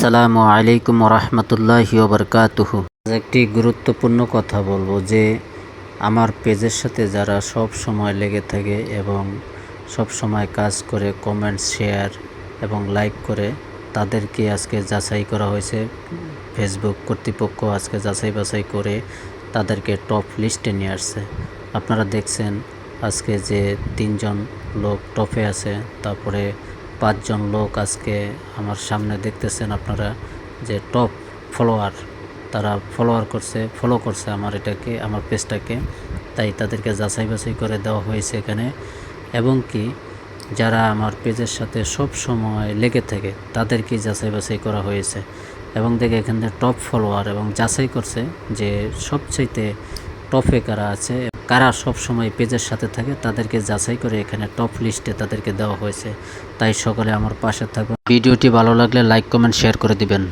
আসসালামু আলাইকুম রহমতুল্লাহি ওবরকাতুহু। একটি গুরুত্বপূর্ণ কথা বলবো যে আমার পেজের সাথে যারা সব সময় লেগে থাকে এবং সব সময় কাজ করে, কমেন্ট, শেয়ার এবং লাইক করে, তাদেরকে আজকে যাচাই করা হয়েছে। ফেসবুক কর্তৃপক্ষ আজকে যাচাই বাছাই করে তাদেরকে টপ লিস্টে নিয়ে আসছে। আপনারা দেখছেন আজকে যে 3জন লোক টপে আছে, তারপরে 5জন লোক আজকে আমার সামনে দেখতেছেন আপনারা যে টপ ফলোয়ার, তারা ফলো করছে আমার পেজটাকে। তাই তাদেরকে যাচাই বাছাই করে দেওয়া হয়েছে এখানে, এবং কি যারা আমার পেজের সাথে সব সময় লেগে থাকে তাদেরকে যাচাই বাছাই করা হয়েছে। এবং দেখে এখানে টপ ফলোয়ার এবং যাচাই করছে যে সবচাইতে টপে কারা আছে, কারা সব সময় পেজের সাথে থাকে, তাদেরকে যাচাই করে এখানে টপ লিস্টে তাদেরকে দেওয়া হয়েছে। তাই সকলে আমার পাশে থাকুন। ভিডিওটি ভালো লাগলে লাইক, কমেন্ট, শেয়ার করে দিবেন।